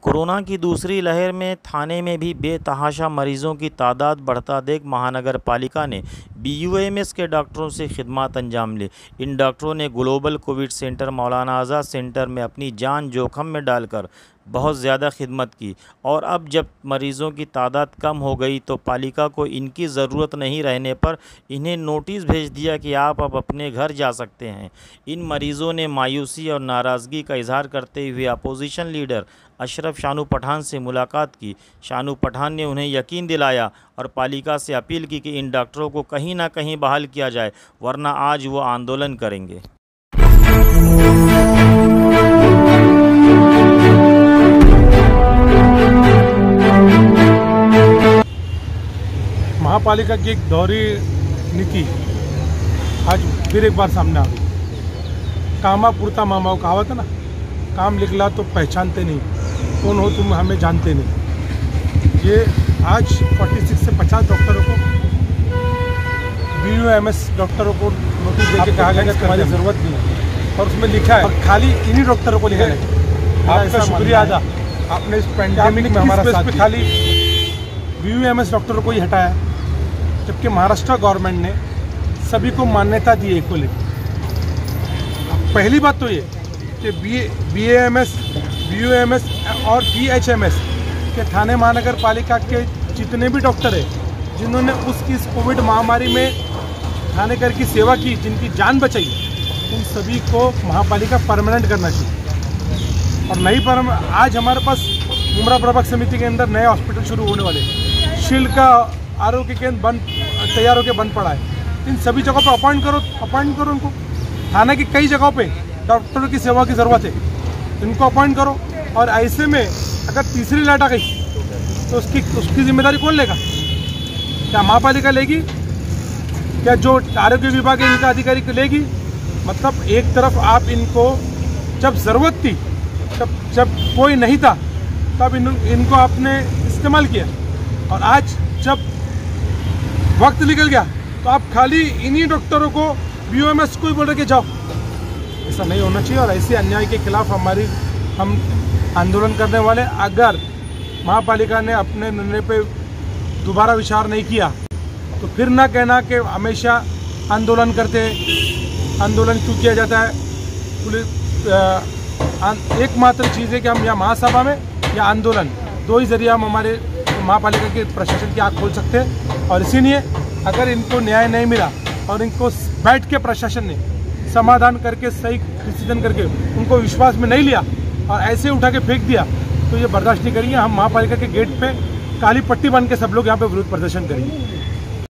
Corona की दूसरी लहर में थाने में भी बेतहाशा मरीजों की तादाद बढ़ता देख महानगर पालिका ने BUMS के डॉक्टरों से खिदमत अंजाम ली। इन डॉक्टरों ने ग्लोबल कोविड सेंटर मौलाना आज़ाद सेंटर में अपनी जान जोखिम में डालकर बहुत ज़्यादा खिदमत की और अब जब मरीज़ों की तादाद कम हो गई तो पालिका को इनकी ज़रूरत नहीं रहने पर इन्हें नोटिस भेज दिया कि आप अब अपने घर जा सकते हैं। इन मरीज़ों ने मायूसी और नाराज़गी का इजहार करते हुए अपोजिशन लीडर अशरफ शानू पठान से मुलाकात की। शानू पठान ने उन्हें यकीन दिलाया और पालिका से अपील की कि इन डॉक्टरों को कहीं ना कहीं बहाल किया जाए, वरना आज वो आंदोलन करेंगे। महापालिका की एक दोहरी नीति आज फिर एक बार सामने आ गई। कामा पुरता मामा कहावत है ना, काम निकला तो पहचानते नहीं, कौन हो तुम हमें जानते नहीं। ये आज 46 से 50 डॉक्टरों को BUMS डॉक्टरों को नोटिस देके कहा गया कि तुम्हारी ज़रूरत नहीं है और उसमें लिखा है और खाली इन्हीं डॉक्टरों को लिखा है। आपका शुक्रिया अदा, आपने इस पेंडेमिक में हमारा साथ दिया। खाली BUMS डॉक्टरों को ही हटाया, जबकि महाराष्ट्र गवर्नमेंट ने सभी को मान्यता दी है को लेकर। पहली बात तो ये कि BUMS और BHMS के थाने महानगर पालिका के जितने भी डॉक्टर हैं जिन्होंने इस कोविड महामारी में थानेकर की सेवा की, जिनकी जान बचाई, उन सभी को महापालिका परमानेंट करना चाहिए। और नई आज हमारे पास मुमरा प्रभाग समिति के अंदर नए हॉस्पिटल शुरू होने वाले, शील्ड का आरोग्य केंद्र तैयार होकर बंद पड़ा है। इन सभी जगहों पर अपॉइंट करो उनको। थाना की कई जगहों पे डॉक्टरों की सेवा की ज़रूरत है, इनको अपॉइंट करो। और ऐसे में अगर तीसरी लाट आ गई तो उसकी जिम्मेदारी कौन लेगा? क्या महापालिका लेगी? क्या जो आरोग्य विभाग है इनका अधिकारी लेगी? मतलब एक तरफ आप इनको जब ज़रूरत थी, जब कोई नहीं था, तब इनको आपने इस्तेमाल किया, और आज जब वक्त निकल गया तो आप खाली इन्हीं डॉक्टरों को BUMS को ही बोल रहे कि जाओ। ऐसा नहीं होना चाहिए और ऐसे अन्याय के खिलाफ हम आंदोलन करने वाले। अगर महापालिका ने अपने निर्णय पे दोबारा विचार नहीं किया तो फिर ना कहना कि हमेशा आंदोलन करते हैं। आंदोलन क्यों किया जाता है? पुलिस एकमात्र चीज़ है कि हम या महासभा में या आंदोलन, दो ही जरिया हम हमारे महापालिका के प्रशासन की आँख खोल सकते हैं। और इसीलिए अगर इनको न्याय नहीं मिला और इनको बैठ के प्रशासन ने समाधान करके सही डिसीजन करके उनको विश्वास में नहीं लिया और ऐसे उठा के फेंक दिया, तो ये बर्दाश्त नहीं करेंगे। हम महापालिका के गेट पे काली पट्टी बांध के सब लोग यहाँ पे विरोध प्रदर्शन करेंगे।